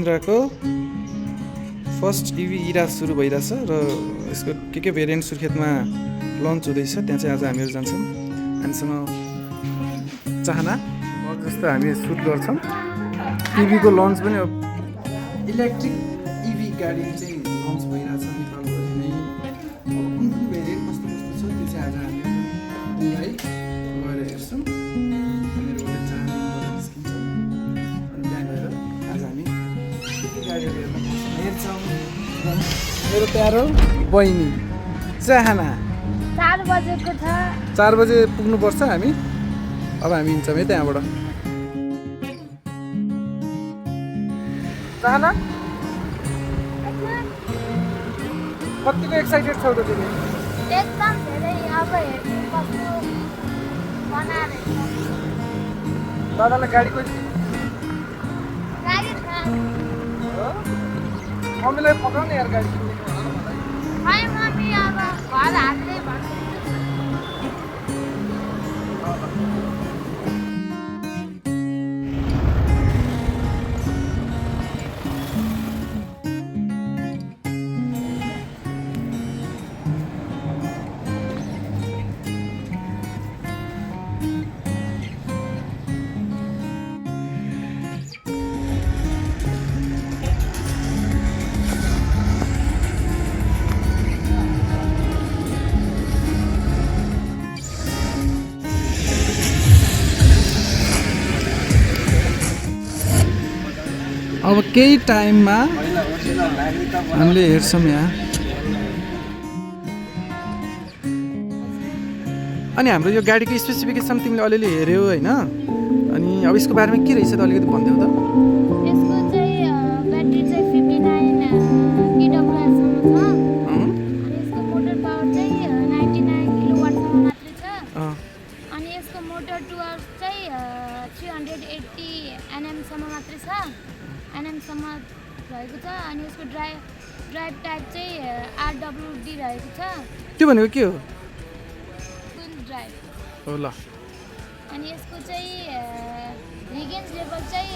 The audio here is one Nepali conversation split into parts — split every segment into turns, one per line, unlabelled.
महिन्द्राको फर्स्ट इभी इरा सुरु भइरहेछ र यसको के भेरिएन्ट सुर्खेतमा लन्च हुँदैछ। त्यहाँ चाहिँ आज हामीहरू जान्छौँ। हामीसँग चाहना जस्तो हामी सुट गर्छौँ। इभीको लन्च पनि अब इलेक्ट्रिक इभी गाडी चाहिँ लन्च भइरहेछ नेपालको नै। अब कुन कुन भेरिएन्ट कस्तो कस्तो छ त्यो चाहिँ आज हामी है गएर हेर्छौँ। हामीहरू चाहनाबाट निस्किन्छौँ अनि त्यहाँ गएर आज हामी गाडीहरू हेर्छौँ। मेरो प्यारो बहिनी चाहना
4 बजेको छ।
4 बजे पुग्नुपर्छ हामी। अब हामी हिँड्छौँ है त्यहाँबाट। चाहना कतिको एक्साइटेड छौ त तिमी?
एकदम धेरै अब हेर्नु कस्तो बनाएर
दादालाई गाडी कोही
गाडी छ।
मम्मीलाई पकाउने यार गाडी।
खै मम्मी अब घर हाल्दै भन्नु।
अब केही टाइममा हामीले हेर्छौँ यहाँ। अनि हाम्रो यो गाडीको स्पेसिफिकेसन तिमीले अलिअलि हेऱ्यौ होइन? अनि अब यसको बारेमा के रहेछ त अलिकति भनिदेऊ त।
यसको चाहिँ ब्याट्री चाहिँ 59 kWh सम्म छ। अनि यसको मोटर पावर चाहिँ 99 किलोवाट सम्म मात्रै छ। अनि यसको मोटर टुवर्स चाहिँ 380 Nm सम्म मात्रै छ। Nm सम्म रहेको छ। अनि यसको ड्राइभ टाइप चाहिँ RWD रहेको छ।
त्यो भनेको के हो?
फुल ड्राइभ
हो ल।
अनि यसको चाहिँ रिगेन्स लेभल चाहिँ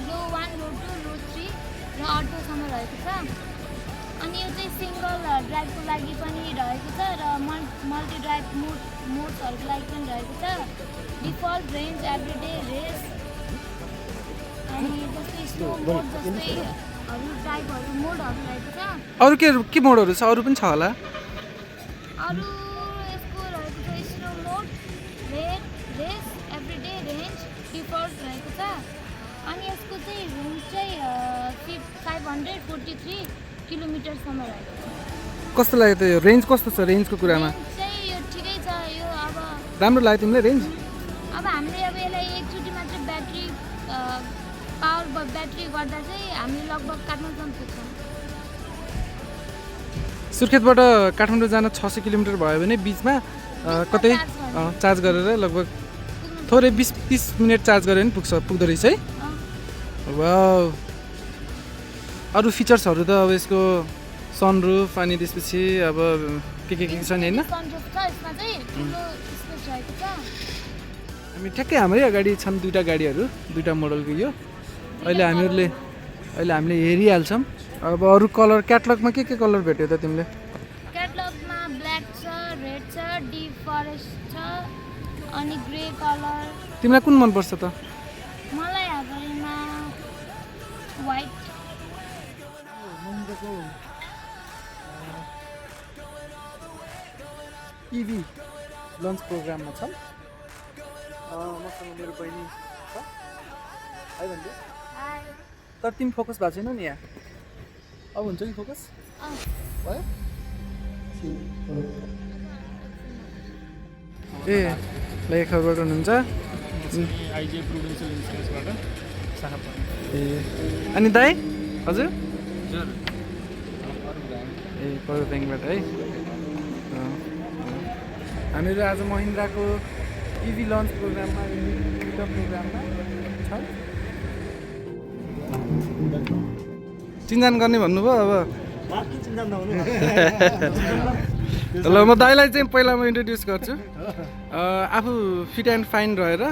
लो 1, लो 2, लो 3 र अटोसम्म रहेको छ। अनि यो चाहिँ सिङ्गल ड्राइभको लागि पनि रहेको छ र मल्टी ड्राइभ मोड्सहरूको लागि पनि रहेको छ। डिफल्ट रेन्ज, एभ्रिडे, रेस अनि जस्तै स्लो मोड जस्तै टाइपहरू मोडहरू रहेको छ।
अरू के मोडहरू छ? अरू पनि छ होला?
अरू यसको रहेको छ स्लो मोड, रेस, एभ्रिडे, रेन्ज, डिफल्ट रहेको छ। अनि यसको चाहिँ रेन्ज चाहिँ 543 किलोमिटरसम्म रहेको छ।
कस्तो लाग्यो त यो रेन्ज? कस्तो छ रेन्जको कुरामा?
रेन्ज चाहिँ यो ठिकै छ। यो अब
राम्रो लाग्यो तिमीलाई रेन्ज?
अब हामीले अब यसलाई एकचोटि मात्र ब्याट्री पावर ब्याट्री गर्दा चाहिँ हामी लगभग काठमाडौँसम्म पुग्छौँ।
सुर्खेतबाट काठमाडौँ जान 600 किलोमिटर भयो भने बिचमा कतै चार्ज गरेर लगभग थोरै 20-30 मिनट चार्ज गरेर पनि पुग्दो रहेछ है। वाउ। अरू फिचर्सहरू त अब यसको सनरुफ अनि त्यसपछि अब के छ नि होइन?
सनरुफ छ यसमा चाहिँ ठुलो स्पेस रहेको छ।
हामी ठ्याक्कै हाम्रै अगाडि छन् दुईवटा गाडीहरू, दुईवटा मोडलको यो। अहिले हामीले हेरिहाल्छौँ। अब अरू कलर क्याटलगमा के कलर भेट्यो त तिमीले?
क्याटलगमा ब्ल्याक छ, रेड छ, डिप फरेस्ट छ अनि ग्रे कलर।
तिमीलाई कुन मनपर्छ त?
मलाई हाबरीमा व्हाइट।
इभी लन्च प्रोग्राममा छ। मसँग मेरो बहिनी छ है भन्दै। तर तिमी फोकस भएको छैन नि यहाँ। अब हुन्छ कि फोकस भयो? ए लेखबाट हुनुहुन्छ?
आइजे प्रुडेन्सियल इन्सुरेन्सबाट साहब।
ए अनि दाइ हजुर? ए पवर ब्याङ्कबाट है। हामीहरू आज महिन्द्राको इभी लन्च प्रोग्राममा छ। चिन्जान गर्ने भन्नुभयो अब। ल म दाइलाई चाहिँ पहिला म इन्ट्रोड्युस गर्छु। आफू फिट एन्ड फाइन रहेर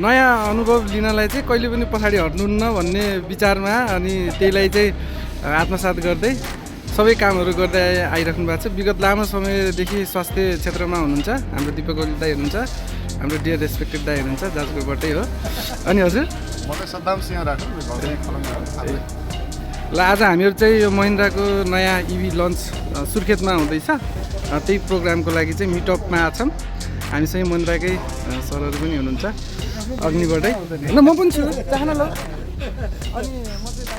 नयाँ अनुभव लिनलाई चाहिँ कहिले पनि पछाडि हट्नुहुन्न भन्ने विचारमा अनि त्यहीलाई चाहिँ आत्मसात गर्दै सबै कामहरू गर्दै आइराख्नु भएको छ। विगत लामो समयदेखि स्वास्थ्य क्षेत्रमा हुनुहुन्छ हाम्रो दिपक ओली दाई हुनुहुन्छ, हाम्रो डियर रेस्पेक्टेड दाई हुनुहुन्छ, जाजपुरबाटै हो। अनि हजुर
म त सद्दाम सिंह राठौर
ल आज हामीहरू चाहिँ यो महिन्द्राको नयाँ इभी लन्च सुर्खेतमा हुँदैछ, त्यही प्रोग्रामको लागि चाहिँ मिटअपमा आछौँ। हामीसँग महिन्द्राकै सरहरू पनि हुनुहुन्छ अग्निबाटै। ल म पनि छु चाहना ल। अनि म चाहिँ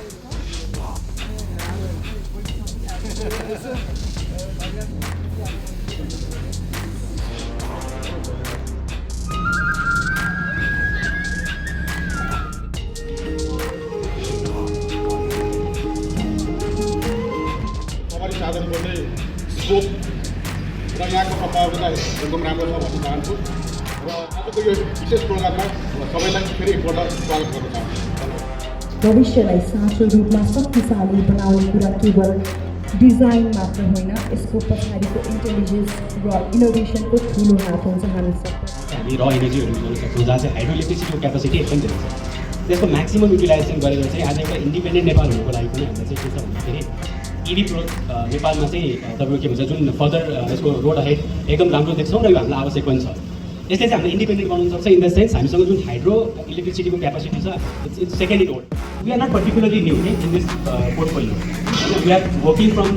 साधन गर्ने स्कोप र यहाँको प्रभावता एकदम राम्रो छ भन्न चाहन्छु र आजको यो विशेष प्रोग्राममा सबैलाई फेरि एकपल्ट स्वागत गर्न चाहन्छु।
भविष्यलाई साँचो रूपमा शक्तिशाली बनाउने कुरा केवल डिजाइन मात्र होइन, यसको पछाडिको इन्टेलिजेन्स र इनोभेसनको ठुलो हात हुन्छ।
हामी र एनर्जीहरू बनाउन सक्छौँ जहाँ चाहिँ हाइड्रो इलेक्ट्रिसिटीको क्यापासिटी एकदम धेरै छ। त्यसको म्याक्सिमम युटिलाइजेसन गरेर चाहिँ आज एउटा इन्डिपेन्डेन्ट नेपाल हुनुको लागि पनि हामीलाई चाहिँ के छ भन्दाखेरि इभी प्रो नेपालमा चाहिँ तपाईँको के भन्छ जुन फर्दर यसको रोड अहेड एकदम राम्रो देख्छौँ र यो हामीलाई आवश्यक पनि छ। यसले चाहिँ हामीले इन्डिपेन्डेन्ट बनाउन सक्छ इन द सेन्स हामीसँग जुन हाइड्रो इलेक्ट्रिसिटीको क्यापासिटी छ it's second in old. We are not particularly new in this portfolio. We are working from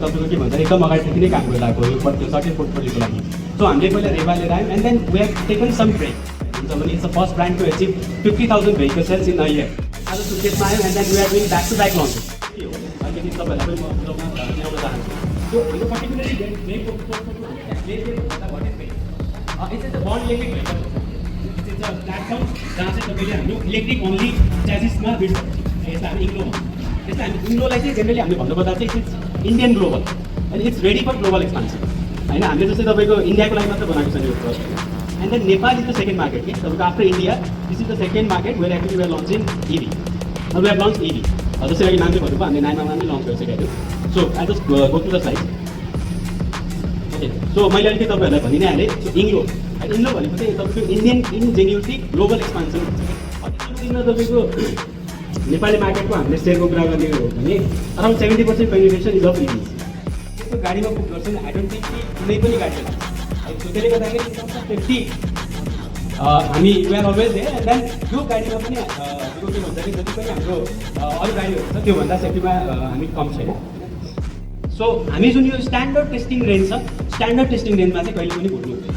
तपाईँको के भन्छ एकदम अगाडिदेखि नै काम गरिरहेको यो सर्टेन पोर्टफोलियोको लागि। सो हामीले पहिला रेवा लिएर आयौँ and then we have taken some break हुन्छ भने it's the first brand to achieve 50,000 vehicle sales in a year. आज सुर्खेतमा आयो and then we are doing back to back launch. अलिकति तपाईँहरूलाई पनि म बुझाउन ल्याउन चाहन्छु। सो यो पर्टिकुलरली इट्स अ बन्ड electric vehicle. It's a platform जहाँ चाहिँ तपाईँले हाम्रो इलेक्ट्रिक ओन्ली च्यासिसमा बिल्ड गर्छ। यसलाई हामी इङ्ग्लो भन्छौँ। यसलाई हामी इङ्ग्लोलाई चाहिँ जेनरली हामीले भन्नुपर्दा चाहिँ it's Indian global and it's ready for global expansion होइन। हामीले जस्तै तपाईँको इन्डियाको लागि मात्र बनाएको छ यो product. And then Nepal is the second market के तपाईँको after India this is the second market where actually we are launching EV. We are launch EV जसरी अघि नामले भन्नुभयो हामीले 9 मा लन्च गरिसकेको थियौँ। So I just go to the slide. Okay so मैले अलिकति तपाईँहरूलाई भनि नै हालेँ। सो इङ्ग्लो भनेको चाहिँ तपाईँको इन्डियन इन्जेन्युटी ग्लोबल एक्सपान्सन हुन्छ। दिनमा तपाईँको नेपाली मार्केटको हामीले सेयरको कुरा गर्ने हो भने अराउन्ड 70% पेनिट्रेसन इज अफ इभी। त्यसको गाडीमा बुक गर्छन् आई डोन्ट थिङ्क कि कुनै पनि गाडी लाग्छ। सो त्यसले गर्दाखेरि सेफ्टी हामी we are always there and then यो गाडीमा पनि के भन्छ कि जति पनि हाम्रो अरू गाडीहरू छ त्योभन्दा सेफ्टीमा हामी कम छैन। सो हामी जुन यो स्ट्यान्डर्ड टेस्टिङ रेन्ज छ स्ट्यान्डर्ड टेस्टिङ रेन्जमा चाहिँ कहिले पनि भुल्नु हुँदैन।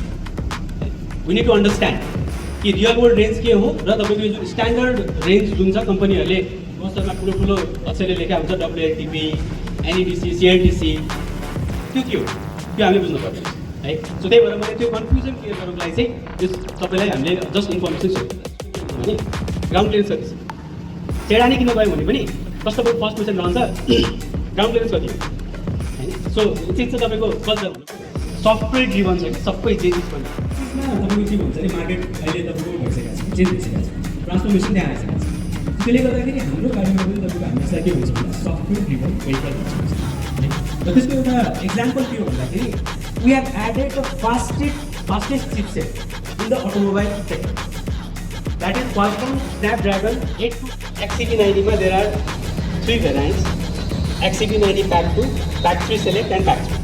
वी निड टु अन्डरस्ट्यान्ड कि रियल वर्ल्ड रेन्ज के हो र तपाईँको यो जुन स्ट्यान्डर्ड रेन्ज जुन छ कम्पनीहरूले पोस्टरमा ठुलो अक्षरले लेखेको हुन्छ WLTP, NEDC, CLTC त्यो के हो त्यो हामीले बुझ्नु पर्छ है। सो त्यही भएर मैले त्यो कन्फ्युजन क्लियर गर्नुको लागि चाहिँ त्यो तपाईँलाई हामीले जस्ट इन्फर्मेसन सेयर भने ग्राउन्ड क्लियरेन्स कति छ चेडा नै किन गयो भने पनि first of all first question रहन्छ ग्राउन्ड क्लियरेन्स कति हो होइन। सो चाहिँ तपाईँको कल्चर सफ्टवेयर ड्रिभन छ कि सबै चेन्जेस पनि तपाईँको के भन्छ भने मार्केट अहिले तपाईँको भइसकेको छ चेन्ज भइसकेको छ ट्रान्सफर्मेसन त्यहाँ आइसकेको छ। त्यसले गर्दाखेरि हाम्रो गाडीमा पनि तपाईँको हामीलाई के भन्छ भने सफ्टवेयर ड्रिभन भेहिकल भन्छ र त्यसको एउटा एक्जाम्पल के हो भन्दाखेरि we have added the fastest chipset in the automobile sector. That is Qualcomm Snapdragon 8 XCP90. There are 3 variants: XCP90 Pack 2, Pack 3 Select, and Pack 3.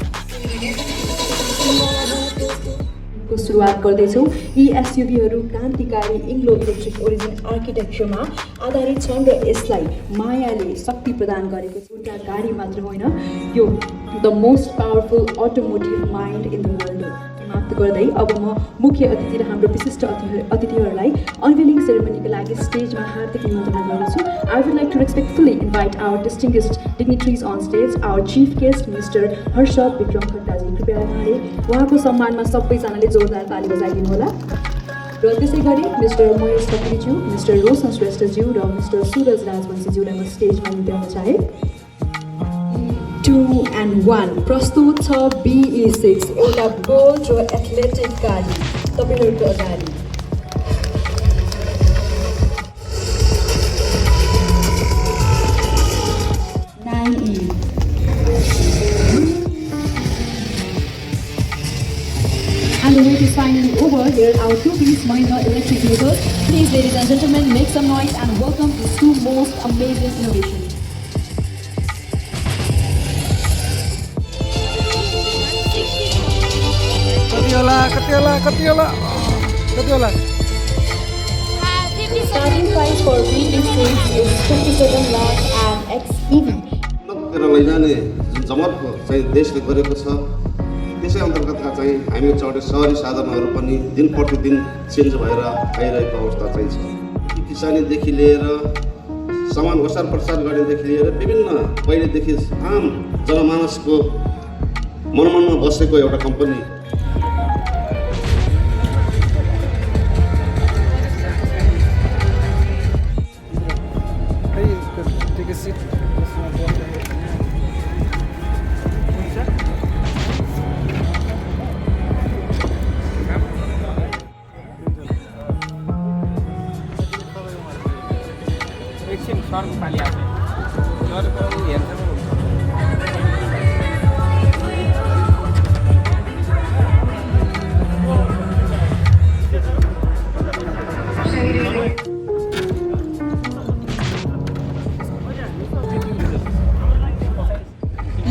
को सुरुवात गर्दैछौँ। यी एसयुभीहरू क्रान्तिकारी इङ्ग्लो इलेक्ट्रिक ओरिजिन आर्किटेक्चरमा आधारित छन् र यसलाई मायाले शक्ति प्रदान गरेको छ। एउटा गाडी मात्र होइन, यो the most powerful automotive mind in the world समाप्त गर्दै अब म मुख्य अतिथि र हाम्रो विशिष्ट अतिथिहरूलाई अनवेलिङ सेरेमनीको लागि स्टेजमा हार्दिक निमन्त्रणा गर्दछु। I would like to respectfully invite our distinguished डिग्निटरिज on stage our chief guest mister हर्ष विक्रम खट्टाजी। कृपया उहाँले उहाँको सम्मानमा सबैजनाले जोरदार ताली बजाइदिनु होला। र त्यसै गरी मिस्टर महेश खत्रीज्यू, मिस्टर रोशन श्रेष्ठज्यू र मिस्टर सुरज राजवंशीज्यूलाई म स्टेजमा निम्त्याउन चाहे। 2 and 1 प्रस्तुत छ BE6 एउटा बोल्ड र एथलेटिक गाडी तपाईँहरूको अगाडि। And the way is finally over. here our two-piece Mahindra electric vehicles. Please, ladies and gentlemen, make some noise and welcome these two most amazing innovations.
कति होला
57
Starting price for V6 is 27 lakh and XEV.
उन्नततिर लैजाने जुन जमर्क चाहिँ देशले गरेको छ त्यसै अन्तर्गतका चाहिँ हामी चढे सहरी साधनहरू पनि दिन प्रतिदिन चेन्ज भएर आइरहेको अवस्था चाहिँ छ। किसानीदेखि लिएर सामान ओसार प्रसार गर्नेदेखि लिएर विभिन्न पहिलेदेखि आम जनमानसको मनमनमा बसेको एउटा कम्पनी।
एकछिन सरको पालि आएको सरको हेर्छ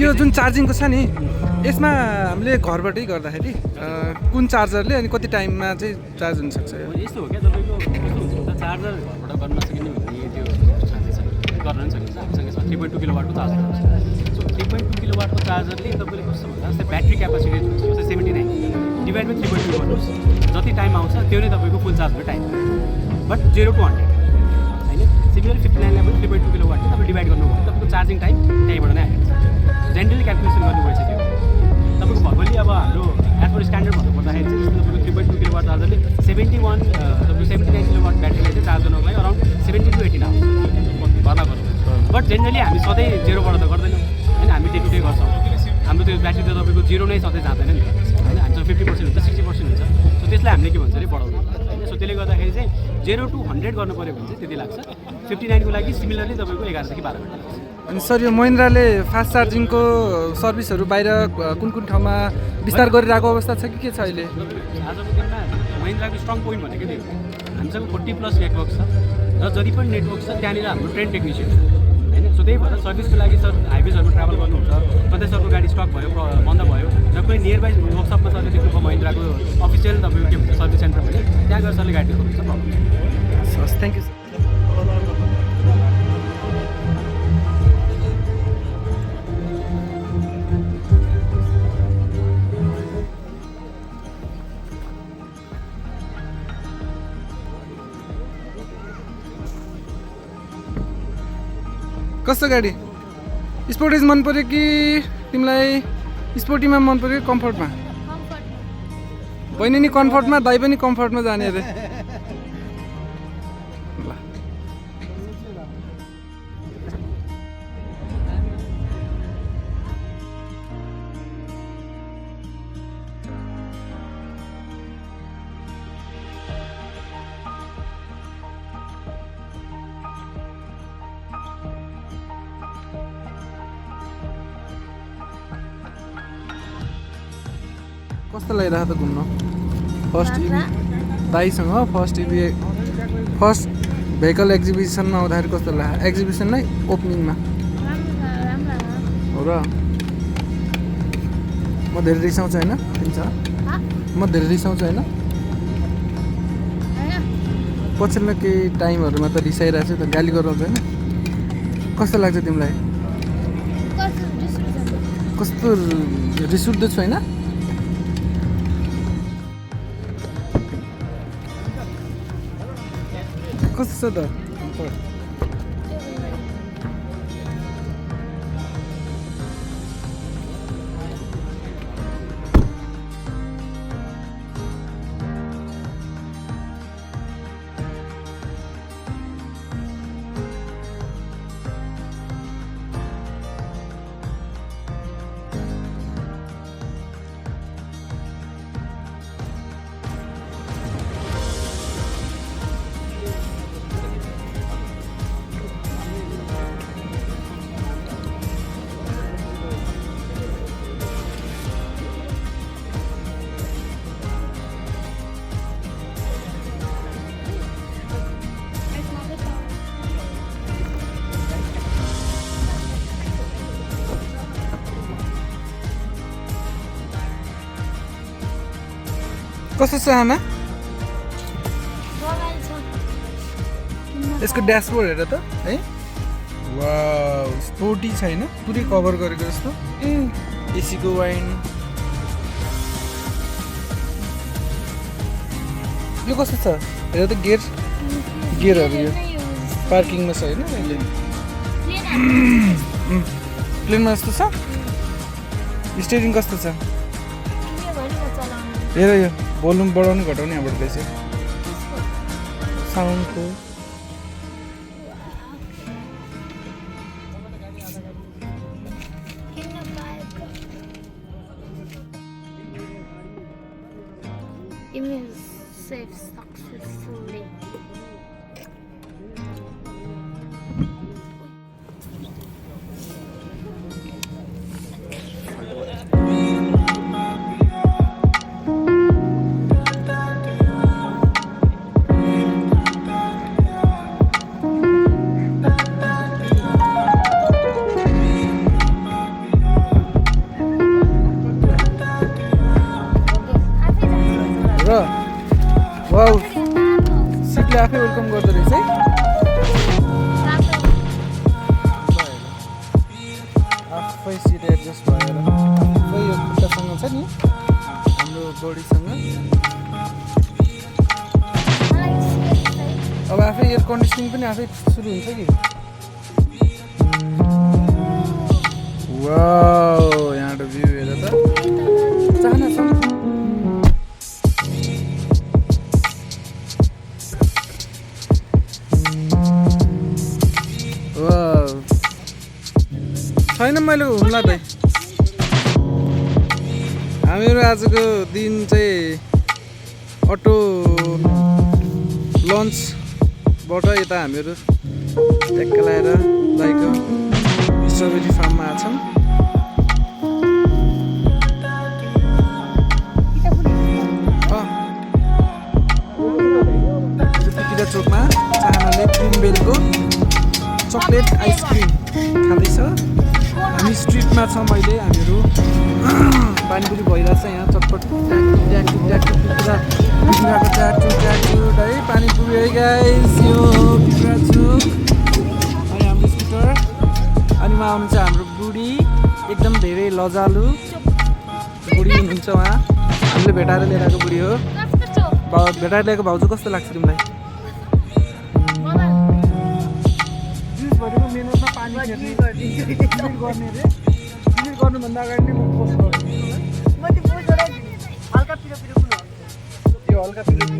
यो जुन चार्जिङको छ नि यसमा हामीले घरबाटै गर्दाखेरि कुन चार्जरले अनि कति टाइममा चाहिँ चार्ज हुन सक्छ यो?
यस्तो हो क्या तपाईँको कस्तो हुन्छ भन्दा चार्जर घरबाट गर्न सकिने भने त्यो छँदैछ गर्न पनि सकिन्छ हामीसँग यसमा 3.2 किलोवाटको चार्जर हुन्छ। सो 3.2 किलोवाटको चार्जरले तपाईँले कस्तो भन्दा जस्तै ब्याट्री क्यापासिटी हुन्छ जस्तै 79 डिभाइड बाई 3.2 गर्नुहोस् जति टाइम आउँछ त्यो नै तपाईँको फुल चार्जको टाइम बट 0 to 100 होइन। सिमिलरली 59 लाई पनि 3.2 किलोवाट तपाईँ डिभाइड गर्नुभयो भने तपाईँको चार्जिङ टाइम त्यहीँबाट नै आइहाल्छ। जेनरली क्यालकुलेसन गर्नुभएछ त्यो तपाईँको भर्बली अब हाम्रो एज पर स्ट्यान्डर्ड भन्नुपर्दाखेरि चाहिँ जस्तो तपाईँको 3.2 किलोवाट चार्जरले 71 तपाईँको 79 किलोवाट ब्याट्रीलाई चाहिँ चार्ज गर्नुको लागि अराउन्ड 17 to 18 आउँछ भर्ना गर्नु। बट जेनरली हामी सधैँ जेरोबाट त गर्दैनौँ होइन, हामी डे टु डे गर्छौँ। हाम्रो त्यो ब्याट्री त तपाईँको जिरो नै सधैँ जाँदैन नि होइन, हामीसँग 50% हुन्छ 60% हुन्छ। सो त्यसलाई हामीले के भन्छ अरे बढाउनु होइन। सो त्यसले गर्दाखेरि चाहिँ 0 to 100 गर्नु पऱ्यो भने चाहिँ त्यति लाग्छ। 59 को लागि सिमिलरली तपाईँको 11 देखि 12 घन्टा लाग्छ।
अनि सर यो महिन्द्राले फास्ट चार्जिङको सर्भिसहरू बाहिर कुन कुन ठाउँमा विस्तार गरिरहेको अवस्था छ कि के छ अहिले?
आजको दिनमा महिन्द्राको स्ट्रङ पोइन्ट भनेको त्यही हो। हामीसँग 40+ नेटवर्क छ र जति पनि नेटवर्क छ त्यहाँनिर हाम्रो ट्रेन टेक्निसियन होइन। सो त्यही भएर सर्भिसको लागि सर हाइवेजहरूमा ट्राभल गर्नुहुन्छ कतै सरको गाडी स्टक भयो बन्द भयो र कुनै नियर बाई वर्कसपमा सरले देख्नुभयो महिन्द्राको अफिसियल तपाईँको के भन्छ सर्भिस सेन्टर भने त्यहाँ गएर सरले गाडी देखाउनुहुन्छ प्रब्लम।
हस् थ्याङ्क यू सर। कस्तो गाडी स्पोर्टिज मन पर्यो कि तिमीलाई स्पोर्टीमा मन पर्यो कम्फर्टमा? बहिनी नि कम्फर्टमा दाइ पनि कम्फर्टमा जाने अरे। ल कस्तो लागिरहेको त घुम्न? फर्स्ट इभी दाइसँग फर्स्ट भेहिकल एक्जिबिसनमा आउँदाखेरि कस्तो लाग्यो? एक्जिबिसन नै ओपनिङमा हो र म धेरै रिसाउँछु होइन तिमीसँग? म धेरै रिसाउँछु होइन? पछिल्लो केही टाइमहरूमा त रिसाइरहेको छु त, गाली गराउँछु होइन? कस्तो लाग्छ तिमीलाई? कस्तो रिस उठ्दो छु होइन? कस्तो छ त? कस्तो चाहना
रमाइलो छ किन्न
यसको ड्यासबोर्ड हेर त है वाउ स्पोर्टी छैन पुरै कभर गरेको जस्तो एसीको वाइन यो कस्तो छ हेर त गियरहरू यो पार्किङमा छ होइन अहिले प्लेनमा जस्तो छ स्टेरिङ कस्तो छ हेर यो भोल्युम बढाउने घटाउने यहाँबाट रहेछ साउन्डको
Email saved successfully.
वाउ सिटले आफै वेलकम गर्दो रहेछ है आफै सिट एडजस्ट भएर आफै यो खुट्टासँग छ नि हाम्रो बडीसँग अब आफै एयर कन्डिसनिङ पनि आफै सुरु हुन्छ कि वाउ यहाँबाट भ्यू हेर त चाहना छ छैन मैले हुम्ला त हामीहरू आजको दिन चाहिँ अटो लन्चबाट यता हामीहरू ट्याक्क लगाएर दाइको स्ट्रबेरी फार्ममा आछौँ टिकिटा चोकमा चाहनाले क्रिम बेलको चक्लेट आइसक्रिम खाँदैछ हामी स्ट्रिटमा छौँ अहिले हामीहरू पानीपुरी भइरहेछ यहाँ चटपट ट्याकट्याक है पानीपुरी है गाइस यो पिपरा चोक अनि हाम्रो स्कुटर अनि उहाँ आउनुहुन्छ हाम्रो बुढी एकदम धेरै लजालु बुढी हुनुहुन्छ उहाँ हामीले भेटाएर लिएर आएको बुढी हो भेटाएर ल्याएको भाउजू कस्तो लाग्छ तिमीलाई जुसभरिको मेनुमा पानी गर्ने रे गर्नुभन्दा अगाडि नै म पोस्ट गर्छु त्यो हल्का पिरो